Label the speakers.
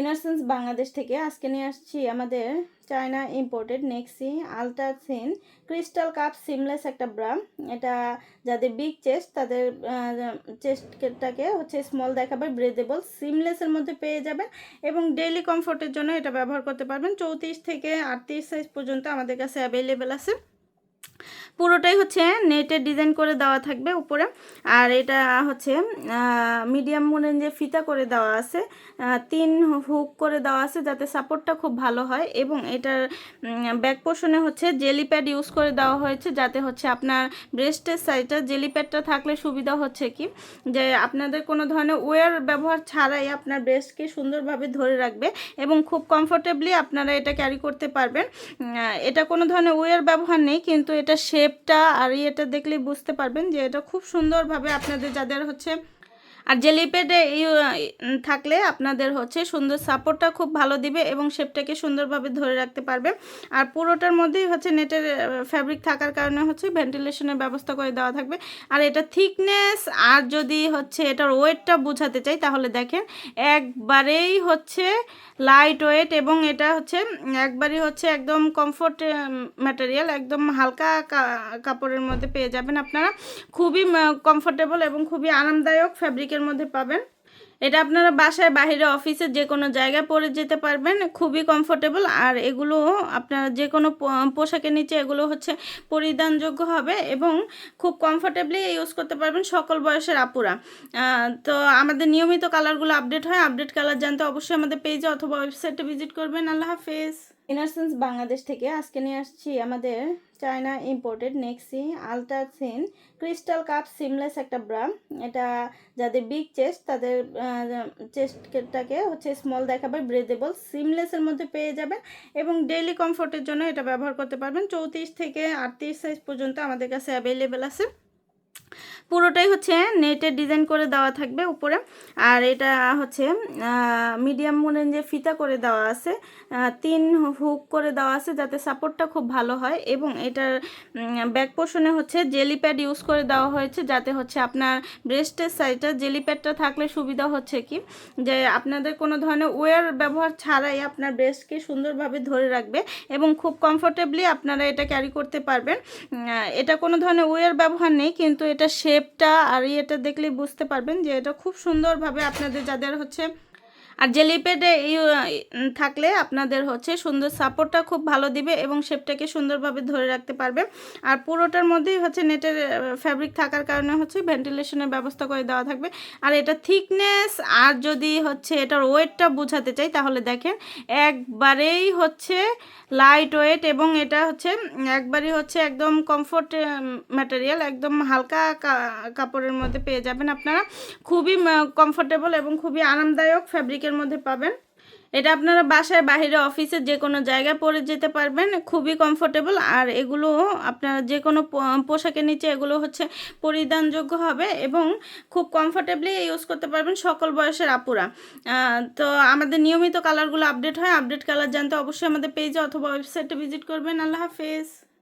Speaker 1: ইনারসেন্স বাংলাদেশ থেকে আজকে নিয়ে আসছি আমাদের চায়না ইম্পোর্টেড নেক্সি ultra thin crystal cup seamless একটা ব্রা। এটা যাদের বিগ চেস্ট তাদের চেস্টটাকে হচ্ছে স্মল দেখাবে, ব্রেদেবল সিমলেসের মধ্যে পেয়ে যাবেন এবং ডেইলি কমফোর্টের জন্য এটা ব্যবহার করতে পারবেন। 34 থেকে 38 সাইজ পর্যন্ত আমাদের কাছে অ্যাভেলেবেল আছে। পুরোটাই হচ্ছে নেটের ডিজাইন করে দেওয়া থাকবে উপরে, আর এটা হচ্ছে মিডিয়াম রেঞ্জে ফিতা করে দেওয়া আছে, 3 হুক করে দেওয়া আছে যাতে সাপোর্টটা খুব ভালো হয় এবং এটার ব্যাক পোর্শনে হচ্ছে জেলি প্যাড ইউজ করে দেওয়া হয়েছে যাতে হচ্ছে আপনার ব্রেস্টের সাইডটা জেলি প্যাডটা থাকলে সুবিধা হচ্ছে কি যে আপনাদের কোনো ধরনের ওয়্যার ব্যবহার ছাড়াই আপনার ব্রেস্টকে সুন্দরভাবে ধরে রাখবে এবং খুব কমফোর্টেবলি আপনারা এটা ক্যারি করতে পারবেন। এটা কোনো ধরনের ওয়্যার ব্যবহার নেই, কিন্তু এটা শেপটা আর এটা দেখলেই বুঝতে পারবেন যে এটা খুব সুন্দরভাবে আপনাদের যাদের হচ্ছে আর জেলি প্যাডে থাকলে আপনাদের হচ্ছে সুন্দর সাপোর্টটা খুব ভালো দিবে এবং শেপটাকে সুন্দরভাবে ধরে রাখতে পারবে। আর পুরোটার মধ্যেই হচ্ছে নেটের ফ্যাব্রিক থাকার কারণে হচ্ছে ভেন্টিলেশনের ব্যবস্থা করে দেওয়া থাকবে। আর এটা থিকনেস আর যদি হচ্ছে এটার ওয়েটটা বোঝাতে চাই তাহলে দেখেন একবারেই হচ্ছে লাইট ওয়েট এবং এটা হচ্ছে একবারই হচ্ছে একদম কমফোর্ট ম্যাটেরিয়াল, একদম হালকা কাপড়ের মধ্যে পেয়ে যাবেন আপনারা। খুবই কমফোর্টেবল এবং খুবই আরামদায়ক ফ্যাব্রিকের মধ্যে পাবেন। এটা আপনারা বাসায় বাহিরে অফিসে যে কোনো জায়গায় পরে যেতে পারবেন, খুবই কমফোর্টেবল। আর এগুলো আপনারা যে কোনো পোশাকের নিচে এগুলো হচ্ছে পরিধানযোগ্য হবে এবং খুব কমফোর্টেবলি ইউজ করতে পারবেন সকল বয়সের আপুরা। তো আমাদের নিয়মিত কালারগুলো আপডেট হয়, আপডেট কালার জানতে অবশ্যই আমাদের পেজে অথবা ওয়েবসাইটে ভিজিট করবেন। আল্লাহ হাফেজ। ইনারসেন্স বাংলাদেশ থেকে আজকে নিয়ে আসছি আমাদের চায়না ইম্পোর্টেড নেক্সি ultra thin crystal cup seamless একটা ব্রা। এটা যাদের বিগ চেস্ট তাদের চেস্টটাকে হচ্ছে স্মল দেখাবে, ব্রেদেবল সিমলেসের মধ্যে পেয়ে যাবেন এবং ডেইলি কমফোর্টের জন্য এটা ব্যবহার করতে পারবেন। 34 থেকে 38 সাইজ পর্যন্ত আমাদের কাছে অ্যাভেলেবেল আছে। পুরোটাই হচ্ছে নেটের ডিজাইন করে দেওয়া থাকবে উপরে, আর এটা হচ্ছে মিডিয়াম রেঞ্জে ফিতা করে দেওয়া আছে, 3 হুক করে দেওয়া আছে যাতে সাপোর্টটা খুব ভালো হয় এবং এটার ব্যাক পোর্শনে হচ্ছে জেলি প্যাড ইউজ করে দেওয়া হয়েছে যাতে হচ্ছে আপনার ব্রেস্টের সাইডটা জেলি প্যাডটা থাকলে সুবিধা হচ্ছে কি যে আপনাদের কোনো ধরনের ওয়্যার ব্যবহার ছাড়াই আপনার ব্রেস্টকে সুন্দরভাবে ধরে রাখবে এবং খুব কমফোর্টেবলি আপনারা এটা ক্যারি করতে পারবেন। এটা কোনো ধরনের ওয়্যার ব্যবহার নেই, কিন্তু এটা শেপটা আর এটা দেখলেই বুঝতে পারবেন যে এটা খুব সুন্দরভাবে আপনাদের যাদের হচ্ছে আর জেলি প্যাডে থাকলে আপনাদের হচ্ছে সুন্দর সাপোর্টটা খুব ভালো দিবে এবং শেপটাকে সুন্দরভাবে ধরে রাখতে পারবে। আর পুরোটার মধ্যেই হচ্ছে নেটের ফ্যাব্রিক থাকার কারণে হচ্ছে ভেন্টিলেশনের ব্যবস্থা করে দেওয়া থাকবে। আর এটা থিকনেস আর যদি হচ্ছে এটার ওয়েটটা বোঝাতে চাই তাহলে দেখেন একবারেই হচ্ছে লাইট ওয়েট এবং এটা হচ্ছে একবারই হচ্ছে একদম কমফোর্ট ম্যাটেরিয়াল, একদম হালকা কাপড়ের মধ্যে পেয়ে যাবেন আপনারা। খুবই কমফোর্টেবল এবং খুবই আরামদায়ক ফ্যাব্রিকের মধ্যে পাবেন। এটা আপনারা বাসায় বাহিরে অফিসে যে কোনো জায়গায় পরে যেতে পারবেন, খুবই কমফোর্টেবল। আর এগুলো আপনারা যে কোনো পোশাকের নিচে এগুলো হচ্ছে পরিধানযোগ্য হবে এবং খুব কমফোর্টেবলি ইউজ করতে পারবেন সকল বয়সের আপুরা। তো আমাদের নিয়মিত কালারগুলো আপডেট হয়, আপডেট কালার জানতে অবশ্যই আমাদের পেজে অথবা ওয়েবসাইটে ভিজিট করবেন। আল্লাহ হাফেজ।